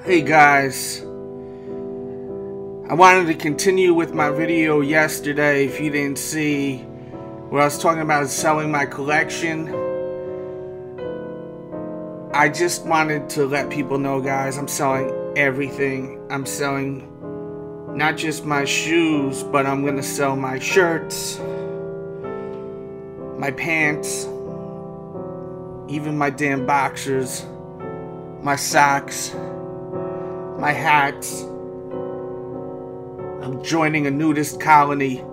Hey guys, I wanted to continue with my video yesterday. If you didn't see, where I was talking about selling my collection, I just wanted to let people know, guys, I'm selling everything. I'm selling not just my shoes, but I'm gonna sell my shirts, my pants, even my damn boxers, my socks, my hats. I'm joining a nudist colony.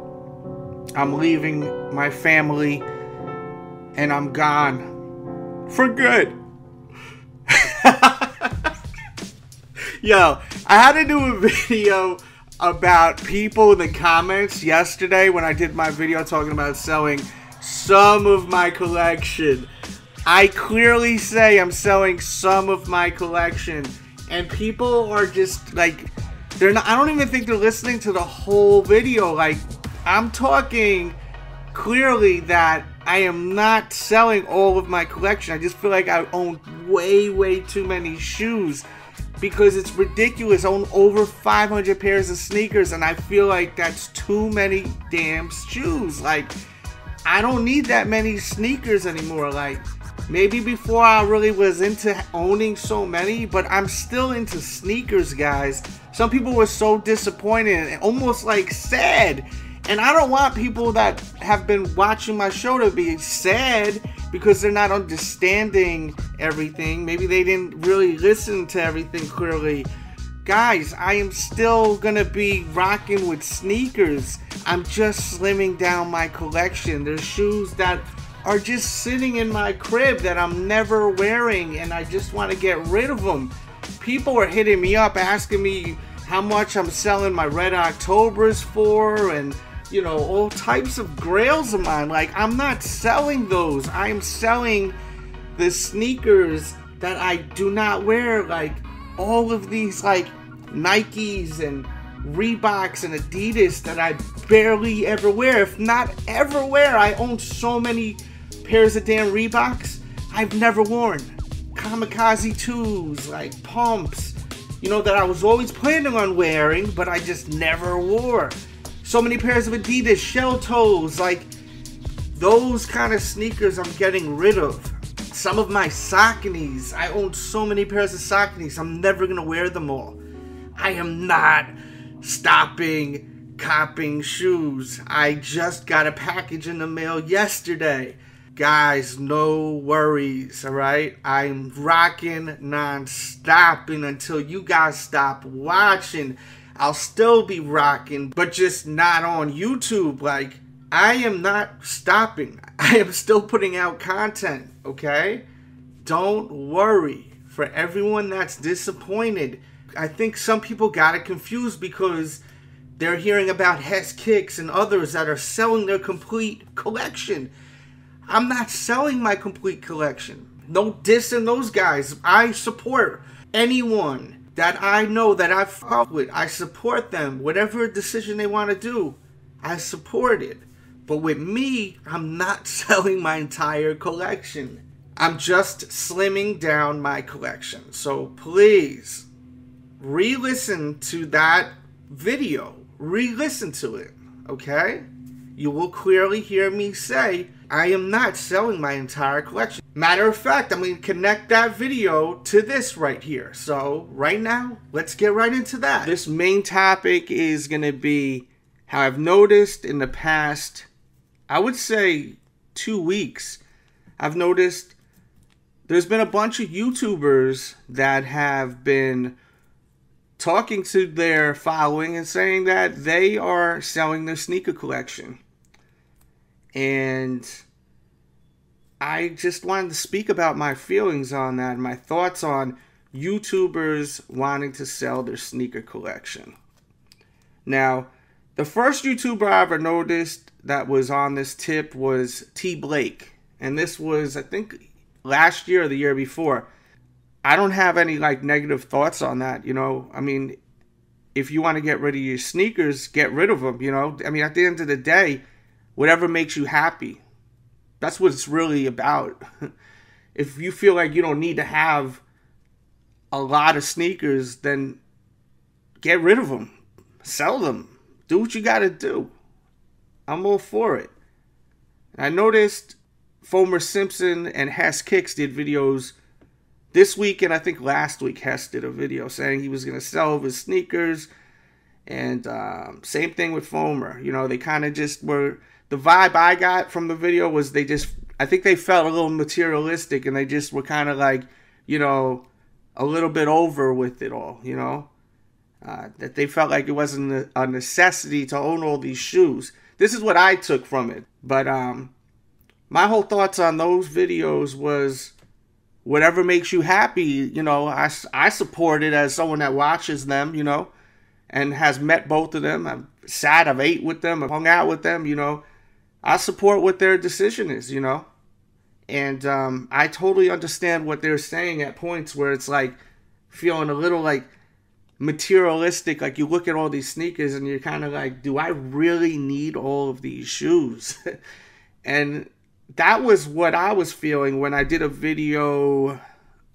I'm leaving my family, and I'm gone for good. Yo, I had to do a video about people in the comments yesterday when I did my video talking about selling some of my collection. I clearly say I'm selling some of my collection, and people are just like, they're not, I don't even think they're listening to the whole video. Like, I'm talking clearly that I am not selling all of my collection. I just feel like I own way too many shoes because it's ridiculous. I own over 500 pairs of sneakers, and I feel like that's too many damn shoes. Like, I don't need that many sneakers anymore. Like, maybe before I really was into owning so many, but I'm still into sneakers, guys. Some people were so disappointed and almost like sad. And I don't want people that have been watching my show to be sad because they're not understanding everything. Maybe they didn't really listen to everything clearly. Guys, I am still gonna be rocking with sneakers. I'm just slimming down my collection. There's shoes that are just sitting in my crib that I'm never wearing, and I just want to get rid of them. People are hitting me up asking me how much I'm selling my Red Octobers for, and you know, all types of grails of mine. Like, I'm not selling those. I'm selling the sneakers that I do not wear. Like, all of these like Nikes and Reeboks and Adidas that I barely ever wear, if not ever wear. I own so many pairs of damn Reeboks I've never worn. Kamikaze 2s, like pumps, you know, that I was always planning on wearing, but I just never wore. So many pairs of Adidas shell toes, like those kind of sneakers I'm getting rid of. Some of my Sauconys, I own so many pairs of Sauconys, I'm never gonna wear them all. I am not stopping copping shoes. I just got a package in the mail yesterday. Guys, no worries, alright? I'm rocking non-stop, and until you guys stop watching, I'll still be rocking, but just not on YouTube. Like, I am not stopping. I am still putting out content, okay? Don't worry. For everyone that's disappointed, I think some people got it confused because they're hearing about Hess Kicks and others that are selling their complete collection. I'm not selling my complete collection. No dissing those guys. I support anyone that I know that I fuck with. I support them. Whatever decision they want to do, I support it. But with me, I'm not selling my entire collection. I'm just slimming down my collection. So please, re-listen to that video. Re-listen to it, okay? You will clearly hear me say, I am not selling my entire collection. Matter of fact, I'm going to connect that video to this right here. So, right now, let's get right into that. This main topic is going to be how I've noticed in the past, I would say 2 weeks, I've noticed there's been a bunch of YouTubers that have been talking to their following and saying that they are selling their sneaker collection. And I just wanted to speak about my feelings on that, my thoughts on YouTubers wanting to sell their sneaker collection. Now, the first YouTuber I ever noticed that was on this tip was T. Blake. And this was, I think, last year or the year before. I don't have any like negative thoughts on that, you know. I mean, if you want to get rid of your sneakers, get rid of them, you know. I mean, at the end of the day, whatever makes you happy, that's what it's really about. If you feel like you don't need to have a lot of sneakers, then get rid of them. Sell them. Do what you got to do. I'm all for it. I noticed Fomer Simpson and Hess Kicks did videos this week, and I think last week Hess did a video saying he was going to sell his sneakers. And same thing with Fomer. You know, they kind of just were... The vibe I got from the video was they just... I think they felt a little materialistic, and they just were kind of like, you know, a little bit over with it all, you know? That they felt like it wasn't a necessity to own all these shoes. This is what I took from it. But my whole thoughts on those videos was whatever makes you happy, you know. I support it as someone that watches them, you know, and has met both of them. I've sat, I've ate with them, I've hung out with them, you know. I support what their decision is, you know. And I totally understand what they're saying at points where it's like feeling a little like materialistic. Like you look at all these sneakers and you're kind of like, do I really need all of these shoes? And that was what I was feeling when I did a video,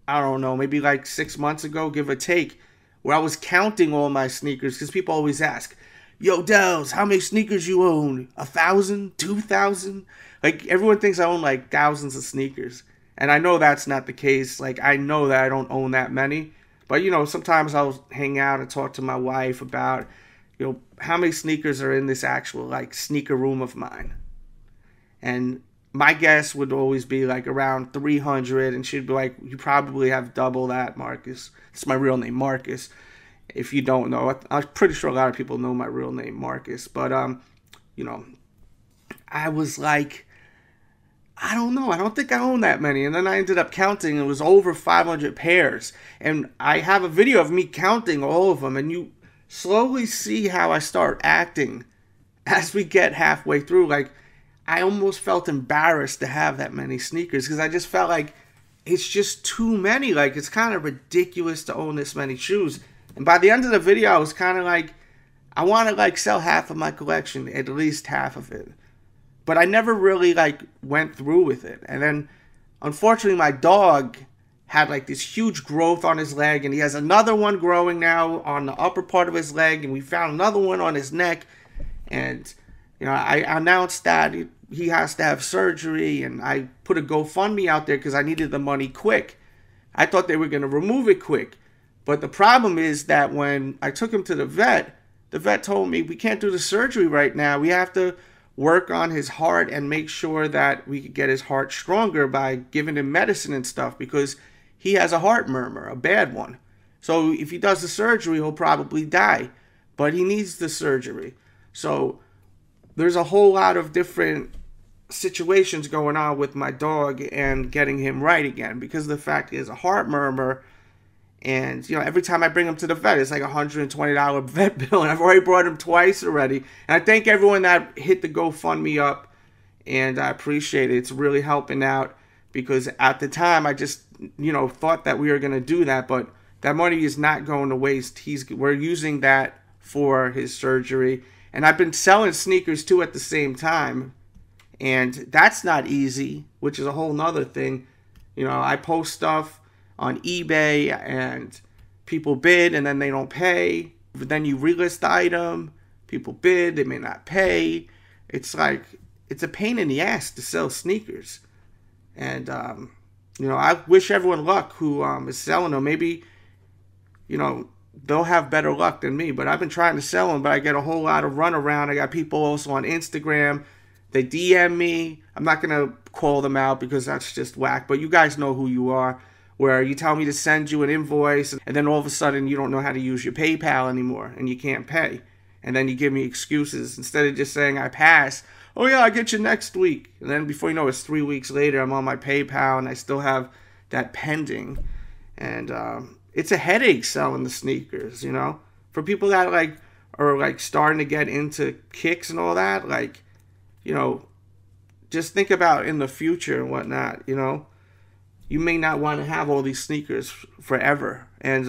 I don't know, maybe like 6 months ago, give or take, where I was counting all my sneakers, because people always ask, yo, Delz, how many sneakers you own? 1,000? 2,000? Like, everyone thinks I own, like, thousands of sneakers. And I know that's not the case. Like, I know that I don't own that many. But, you know, sometimes I'll hang out and talk to my wife about, you know, how many sneakers are in this actual, like, sneaker room of mine. And my guess would always be, like, around 300. And she'd be like, you probably have double that, Marcus. It's my real name, Marcus. If you don't know, I'm pretty sure a lot of people know my real name, Marcus. But, you know, I was like, I don't know. I don't think I own that many. And then I ended up counting. It was over 500 pairs. And I have a video of me counting all of them. And you slowly see how I start acting as we get halfway through. Like, I almost felt embarrassed to have that many sneakers, because I just felt like it's just too many. Like, it's kind of ridiculous to own this many shoes. And by the end of the video, I was kind of like, I want to, like, sell half of my collection, at least half of it. But I never really, like, went through with it. And then, unfortunately, my dog had, like, this huge growth on his leg. And he has another one growing now on the upper part of his leg. And we found another one on his neck. And, you know, I announced that he has to have surgery. And I put a GoFundMe out there because I needed the money quick. I thought they were going to remove it quick. But the problem is that when I took him to the vet told me, we can't do the surgery right now. We have to work on his heart and make sure that we could get his heart stronger by giving him medicine and stuff, because he has a heart murmur, a bad one. So if he does the surgery, he'll probably die, but he needs the surgery. So there's a whole lot of different situations going on with my dog and getting him right again, because the fact is a heart murmur. And, you know, every time I bring him to the vet, it's like a $120 vet bill. And I've already brought him twice already. And I thank everyone that hit the GoFundMe up. And I appreciate it. It's really helping out. Because at the time, I just, you know, thought that we were going to do that. But that money is not going to waste. We're using that for his surgery. And I've been selling sneakers, too, at the same time. And that's not easy, which is a whole nother thing. You know, I post stuff on eBay and people bid and then they don't pay. But then you relist the item, people bid, they may not pay. It's like, it's a pain in the ass to sell sneakers. And, you know, I wish everyone luck who is selling them. Maybe, you know, they'll have better luck than me. But I've been trying to sell them, but I get a whole lot of runaround. I got people also on Instagram. They DM me. I'm not going to call them out because that's just whack. But you guys know who you are. Where you tell me to send you an invoice, and then all of a sudden you don't know how to use your PayPal anymore, and you can't pay. And then you give me excuses. Instead of just saying, I pass, oh yeah, I'll get you next week. And then before you know it, it's 3 weeks later, I'm on my PayPal, and I still have that pending. And it's a headache selling the sneakers, you know? For people that, like, are, like, starting to get into kicks and all that, like, you know, just think about in the future and whatnot, you know? You may not want to have all these sneakers forever. And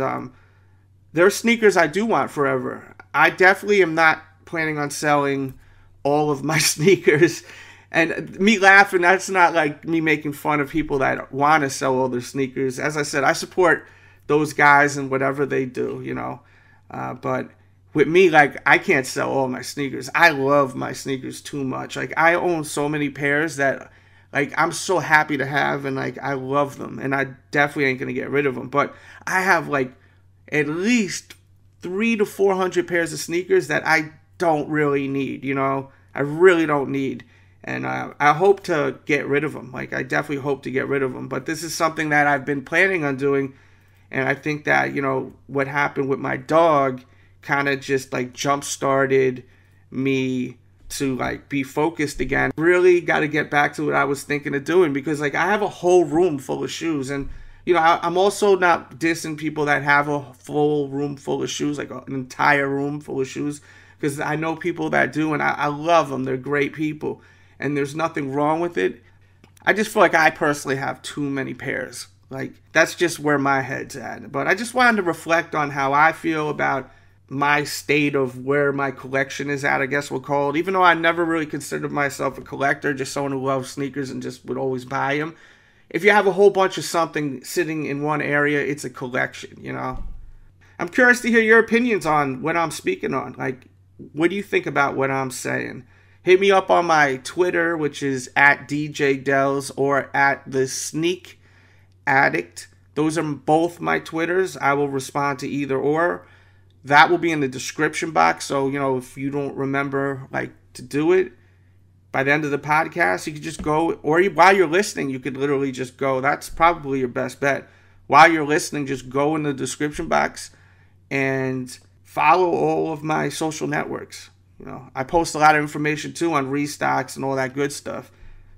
there are sneakers I do want forever. I definitely am not planning on selling all of my sneakers. And me laughing, that's not like me making fun of people that want to sell all their sneakers. As I said, I support those guys and whatever they do, you know. But with me, like, I can't sell all my sneakers. I love my sneakers too much. Like, I own so many pairs that, like, I'm so happy to have, and, like, I love them. And I definitely ain't going to get rid of them. But I have, like, at least 300 to 400 pairs of sneakers that I don't really need, you know. I really don't need. And I hope to get rid of them. Like, I definitely hope to get rid of them. But this is something that I've been planning on doing. And I think that, you know, what happened with my dog kind of just, like, jump-started me to, like, be focused again. Really got to get back to what I was thinking of doing, because, like, I have a whole room full of shoes. And, you know, I'm also not dissing people that have a full room full of shoes, like an entire room full of shoes, because I know people that do, and I love them. They're great people, and there's nothing wrong with it. I just feel like I personally have too many pairs. Like, that's just where my head's at. But I just wanted to reflect on how I feel about my state of where my collection is at, I guess we'll call it. Even though I never really considered myself a collector, just someone who loves sneakers and just would always buy them. If you have a whole bunch of something sitting in one area, it's a collection, you know. I'm curious to hear your opinions on what I'm speaking on. Like, what do you think about what I'm saying? Hit me up on my Twitter, which is at DJ Delz, or at THESNEAKERADDICT. Those are both my Twitters. I will respond to either or. That will be in the description box. So, you know, if you don't remember, like, to do it by the end of the podcast, you could just go, or while you're listening, you could literally just go. That's probably your best bet. While you're listening, just go in the description box and follow all of my social networks. You know, I post a lot of information too on restocks and all that good stuff.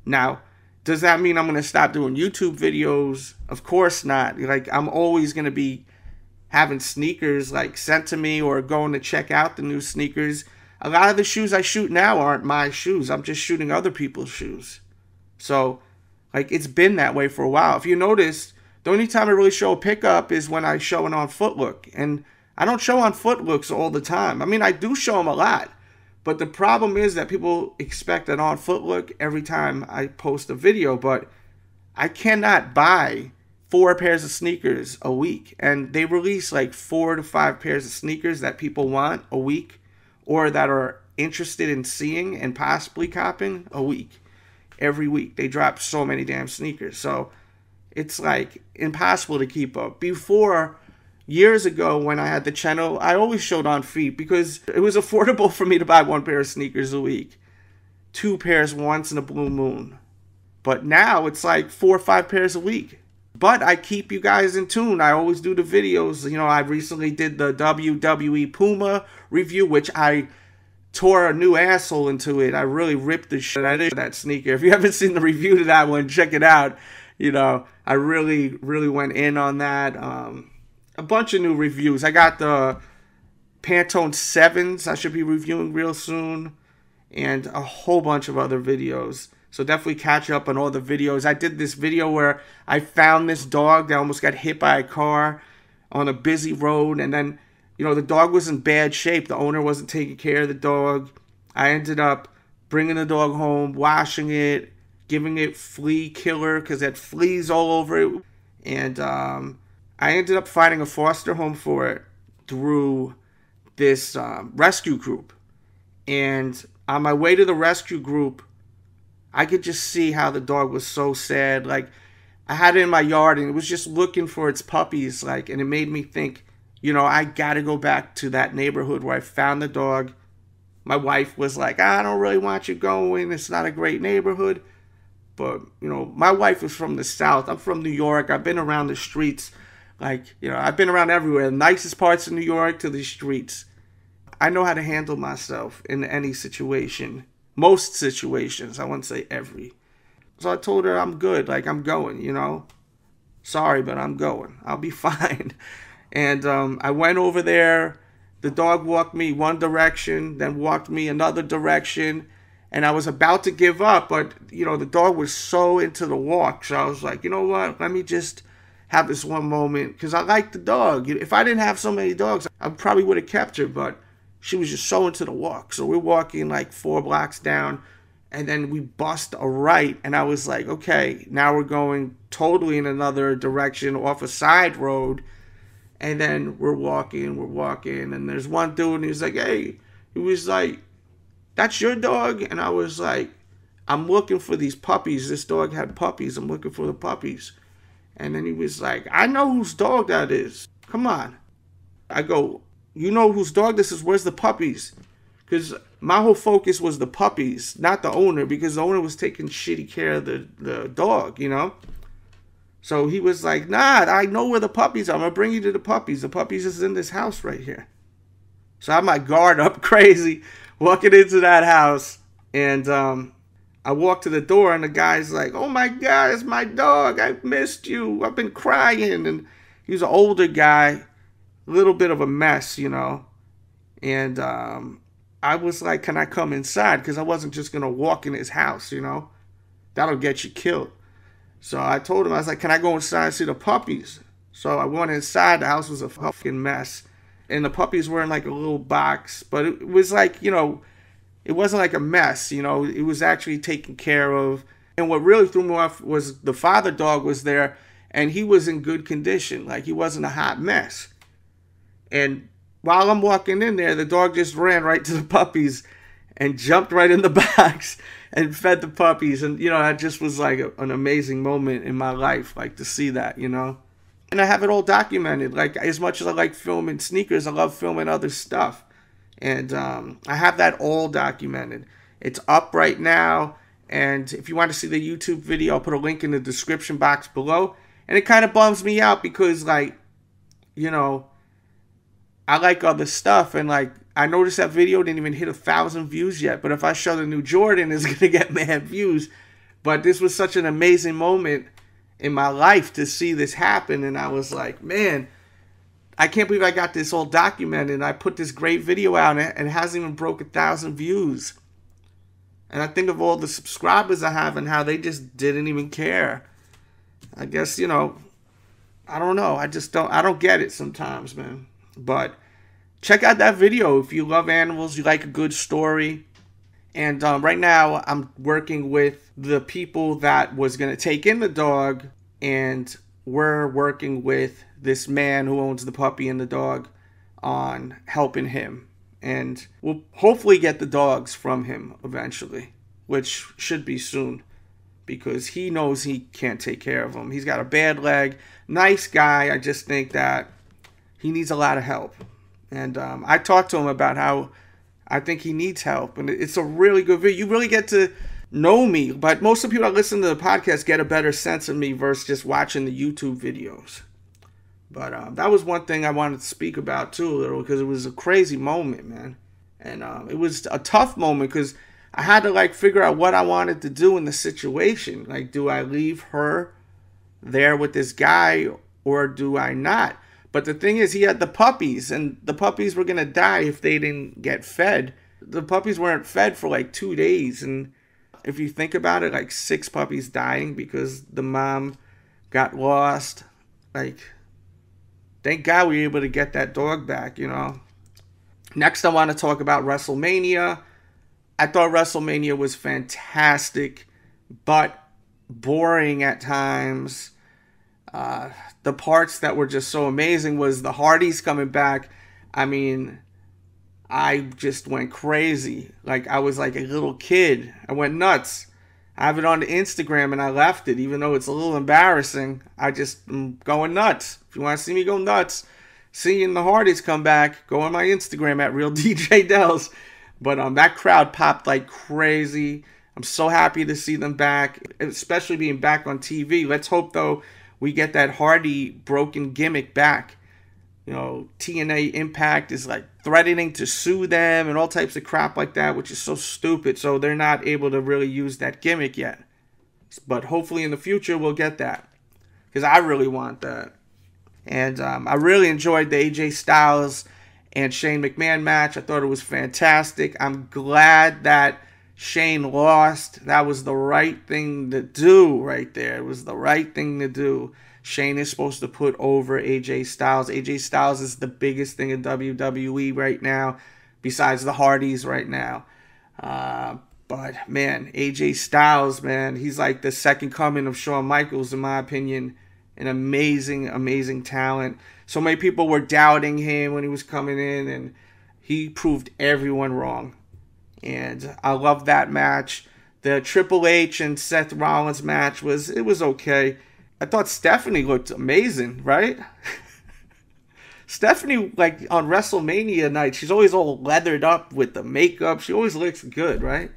Now, does that mean I'm going to stop doing YouTube videos? Of course not. Like, I'm always going to be having sneakers, like, sent to me, or going to check out the new sneakers. A lot of the shoes I shoot now aren't my shoes. I'm just shooting other people's shoes. So, like, it's been that way for a while. If you notice, the only time I really show a pickup is when I show it on Footlook. And I don't show on Footlooks all the time. I mean, I do show them a lot. But the problem is that people expect that on Footlook every time I post a video. But I cannot buy 4 pairs of sneakers a week. And they release like 4 to 5 pairs of sneakers that people want a week, or that are interested in seeing and possibly copying a week. Every week. They drop so many damn sneakers. So it's like impossible to keep up. Before, years ago when I had the channel, I always showed on feet because it was affordable for me to buy 1 pair of sneakers a week. 2 pairs once in a blue moon. But now it's like 4 or 5 pairs a week. But I keep you guys in tune. I always do the videos. You know, I recently did the WWE Puma review, which I tore a new asshole into it. I really ripped the shit out of that sneaker. If you haven't seen the review to that one, check it out. You know, I really went in on that. A bunch of new reviews. I got the Pantone 7s I should be reviewing real soon, and a whole bunch of other videos. So definitely catch up on all the videos. I did this video where I found this dog that almost got hit by a car on a busy road, and then, you know, the dog was in bad shape. The owner wasn't taking care of the dog. I ended up bringing the dog home, washing it, giving it flea killer because it had fleas all over it, and I ended up finding a foster home for it through this rescue group. And on my way to the rescue group, I could just see how the dog was so sad. Like, I had it in my yard and it was just looking for its puppies. Like, and it made me think, you know, I got to go back to that neighborhood where I found the dog. My wife was like, I don't really want you going. It's not a great neighborhood. But, you know, my wife is from the South. I'm from New York. I've been around the streets. Like, you know, I've been around everywhere. The nicest parts of New York to the streets. I know how to handle myself in any situation. Most situations. I wouldn't say every. So I told her I'm good. Like, I'm going, you know. Sorry, but I'm going. I'll be fine. And I went over there. The dog walked me one direction, then walked me another direction. And I was about to give up, but, you know, the dog was so into the walk. So I was like, you know what? Let me just have this one moment. Because I like the dog. If I didn't have so many dogs, I probably would have kept her. But she was just so into the walk. So we're walking like 4 blocks down. And then we bust a right. And I was like, okay, now we're going totally in another direction off a side road. And then we're walking, and there's one dude, and he's like, hey, he was like, that's your dog? And I was like, I'm looking for these puppies. This dog had puppies. I'm looking for the puppies. And then he was like, I know whose dog that is. Come on. I go, you know whose dog this is? Where's the puppies? Because my whole focus was the puppies, not the owner, because the owner was taking shitty care of the dog, you know? So he was like, nah, I know where the puppies are. I'm going to bring you to the puppies. The puppies is in this house right here. So I have my guard up crazy, walking into that house. And I walk to the door, and the guy's like, oh, my God, it's my dog. I missed you. I've been crying. And he was an older guy, a little bit of a mess, you know. And I was like, can I come inside? Because I wasn't just going to walk in his house, you know. That'll get you killed. So I told him, I was like, can I go inside and see the puppies? So I went inside. The house was a fucking mess. And the puppies were in like a little box. But it was like, you know, it wasn't like a mess, you know. It was actually taken care of. And what really threw me off was the father dog was there. And he was in good condition. Like, he wasn't a hot mess. And while I'm walking in there, the dog just ran right to the puppies and jumped right in the box and fed the puppies. And, you know, that just was like an amazing moment in my life, like, to see that, you know. And I have it all documented. Like, as much as I like filming sneakers, I love filming other stuff. And I have that all documented. It's up right now. And if you want to see the YouTube video, I'll put a link in the description box below. And it kind of bums me out because, like, you know, I like other stuff. And, like, I noticed that video didn't even hit 1,000 views yet. But if I show the new Jordan, it's going to get mad views. But this was such an amazing moment in my life to see this happen. And I was like, man, I can't believe I got this all documented. And I put this great video out and it hasn't even broke 1,000 views. And I think of all the subscribers I have and how they just didn't even care. I guess, you know, I don't know. I don't get it sometimes, man. But check out that video if you love animals, you like a good story. And right now I'm working with the people that was going to take in the dog. And we're working with this man who owns the puppy and the dog on helping him. And we'll hopefully get the dogs from him eventually, which should be soon. Because he knows he can't take care of them. He's got a bad leg. Nice guy. I just think that he needs a lot of help. And I talked to him about how I think he needs help. And it's a really good video. You really get to know me. But most of the people that listen to the podcast get a better sense of me versus just watching the YouTube videos. But that was one thing I wanted to speak about too a little. Because it was a crazy moment, man. And it was a tough moment because I had to like figure out what I wanted to do in the situation. Like, do I leave her there with this guy or do I not? But the thing is, he had the puppies, and the puppies were going to die if they didn't get fed. The puppies weren't fed for like 2 days. And if you think about it, like 6 puppies dying because the mom got lost. Like, thank God we were able to get that dog back, you know. Next, I want to talk about WrestleMania. I thought WrestleMania was fantastic, but boring at times. The parts that were just so amazing was the Hardys coming back. I mean, I just went crazy. Like, I was like a little kid. I went nuts. I have it on the Instagram and I left it, even though it's a little embarrassing. I just am going nuts. If you want to see me go nuts, seeing the Hardys come back, go on my Instagram at RealDJDelz. But that crowd popped like crazy. I'm so happy to see them back, especially being back on TV. Let's hope, though, we get that Hardy broken gimmick back. You know, TNA Impact is like threatening to sue them and all types of crap like that, which is so stupid. So they're not able to really use that gimmick yet. But hopefully in the future we'll get that, because I really want that. And I really enjoyed the AJ Styles and Shane McMahon match. I thought it was fantastic. I'm glad that Shane lost. That was the right thing to do right there. It was the right thing to do. Shane is supposed to put over AJ Styles. AJ Styles is the biggest thing in WWE right now, besides the Hardys right now. But, man, AJ Styles, man, he's like the second coming of Shawn Michaels, in my opinion. an amazing, amazing talent. So many people were doubting him when he was coming in, and he proved everyone wrong. And I love that match. The Triple H and Seth Rollins match was okay. I thought Stephanie looked amazing, right? Stephanie, like on WrestleMania night, she's always all leathered up with the makeup. She always looks good, right?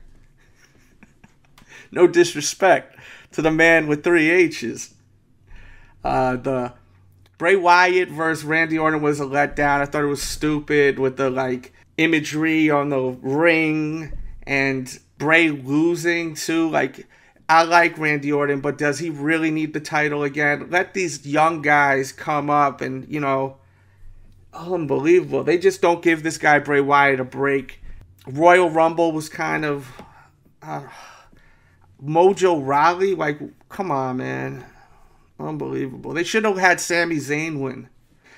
No disrespect to the man with 3 H's. The Bray Wyatt versus Randy Orton was a letdown. I thought it was stupid with the like imagery on the ring and Bray losing too. Like, I like Randy Orton, but does he really need the title again? Let these young guys come up and, you know, unbelievable. They just don't give this guy Bray Wyatt a break. Royal Rumble was kind of Mojo Rawley. Like, come on, man. Unbelievable. They should have had Sami Zayn win.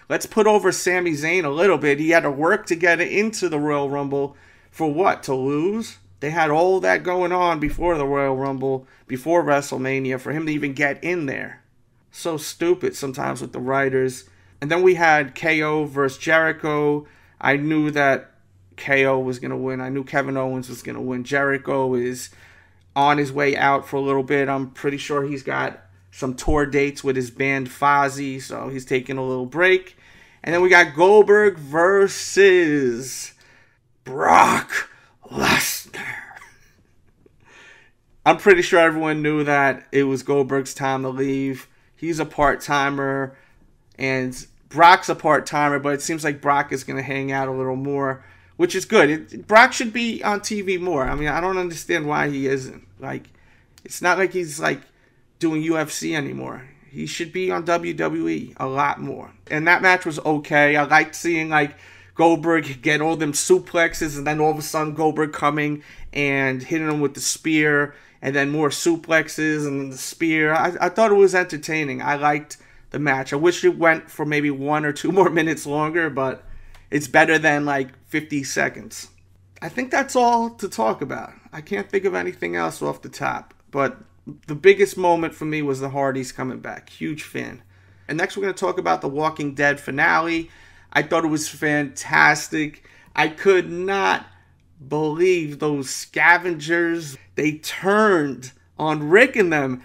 Let's put over Sami Zayn a little bit. He had to work to get into the Royal Rumble. For what? To lose? They had all that going on before the Royal Rumble, before WrestleMania, for him to even get in there. So stupid sometimes with the writers. And then we had KO versus Jericho. I knew that KO was going to win. I knew Kevin Owens was going to win. Jericho is on his way out for a little bit. I'm pretty sure he's got some tour dates with his band Fozzy, so he's taking a little break. And then we got Goldberg versus Brock Lesnar. I'm pretty sure everyone knew that it was Goldberg's time to leave. He's a part-timer, and Brock's a part-timer, but it seems like Brock is going to hang out a little more, which is good. Brock should be on TV more. I mean, I don't understand why he isn't. Like, it's not like he's, like, doing UFC anymore. He should be on WWE a lot more. And that match was okay. I liked seeing, like, Goldberg get all them suplexes, and then all of a sudden Goldberg coming and hitting him with the spear, and then more suplexes and the spear. I thought it was entertaining. I liked the match. I wish it went for maybe 1 or 2 more minutes longer, but it's better than like 50 seconds. I think that's all to talk about. I can't think of anything else off the top, but the biggest moment for me was the Hardys coming back. Huge fan. And next we're going to talk about the Walking Dead finale. I thought it was fantastic. I could not believe those scavengers. They turned on Rick and them.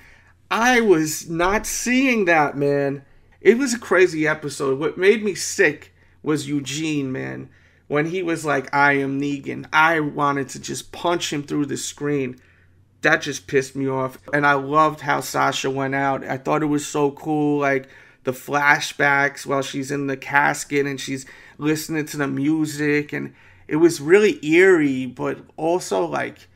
I was not seeing that, man. It was a crazy episode. What made me sick was Eugene, man. When he was like, I am Negan. I wanted to just punch him through the screen. That just pissed me off. And I loved how Sasha went out. I thought it was so cool. Like, the flashbacks while she's in the casket and she's listening to the music. And it was really eerie, but also, like,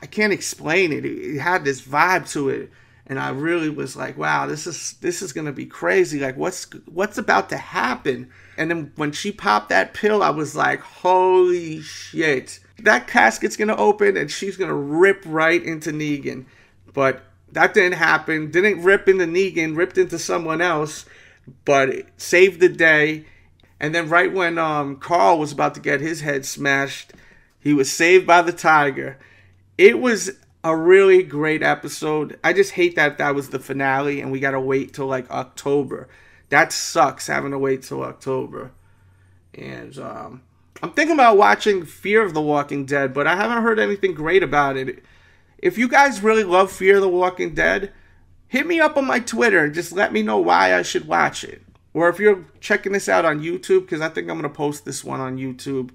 I can't explain it. It had this vibe to it. And I really was like, wow, this is going to be crazy. Like, what's about to happen? And then when she popped that pill, I was like, holy shit. That casket's going to open and she's going to rip right into Negan. But that didn't happen. Didn't rip into Negan, ripped into someone else. But it saved the day. And then right when Carl was about to get his head smashed, he was saved by the tiger. It was a really great episode. I just hate that that was the finale and we got to wait till like October. That sucks, having to wait till October. And I'm thinking about watching Fear of the Walking Dead, but I haven't heard anything great about it. If you guys really love Fear of the Walking Dead, hit me up on my Twitter and just let me know why I should watch it. Or if you're checking this out on YouTube, because I think I'm going to post this one on YouTube.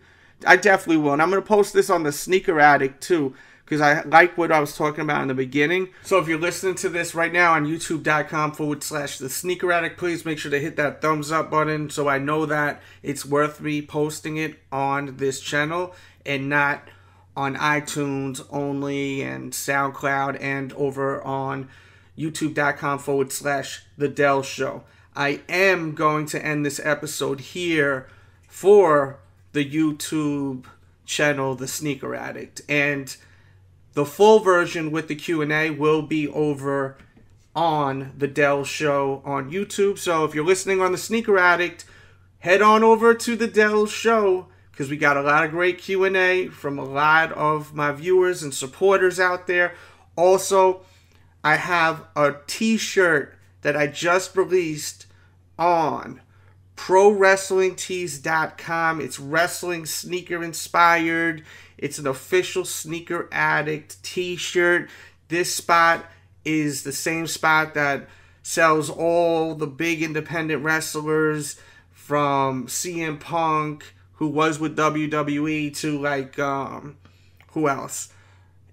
I definitely will. And I'm going to post this on the Sneaker Addict too, because I like what I was talking about in the beginning. So if you're listening to this right now on youtube.com/The Sneaker Addict, please make sure to hit that thumbs up button so I know that it's worth me posting it on this channel and not on iTunes only and SoundCloud and over on youtube.com/The Delz Show. I am going to end this episode here for the YouTube channel, The Sneaker Addict. And the full version with the Q&A will be over on The Delz Show on YouTube. So if you're listening on The Sneaker Addict, head on over to The Delz Show, because we got a lot of great Q&A from a lot of my viewers and supporters out there. Also, I have a t-shirt that I just released on ProWrestlingTees.com. It's wrestling sneaker inspired. It's an official Sneaker Addict t-shirt. This spot is the same spot that sells all the big independent wrestlers, from CM Punk, who was with WWE, to like, who else?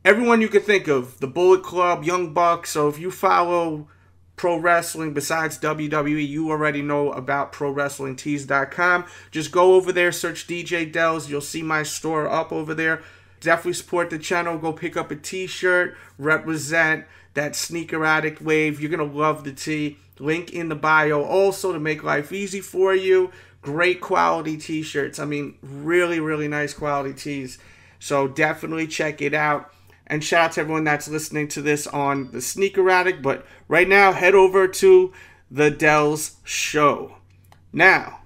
Everyone you could think of. The Bullet Club, Young Bucks. So if you follow pro wrestling besides WWE, you already know about ProWrestlingTees.com. Just go over there, search DJ Delz. You'll see my store up over there. Definitely support the channel. Go pick up a t-shirt. Represent that Sneaker Addict wave. You're going to love the tee. Link in the bio. Also, to make life easy for you, great quality t-shirts. I mean, really, really nice quality tees. So definitely check it out. And shout out to everyone that's listening to this on the Sneaker Addict. But right now, head over to the Delz Show. Now,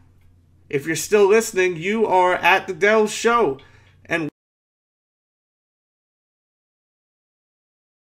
if you're still listening, you are at the Delz Show.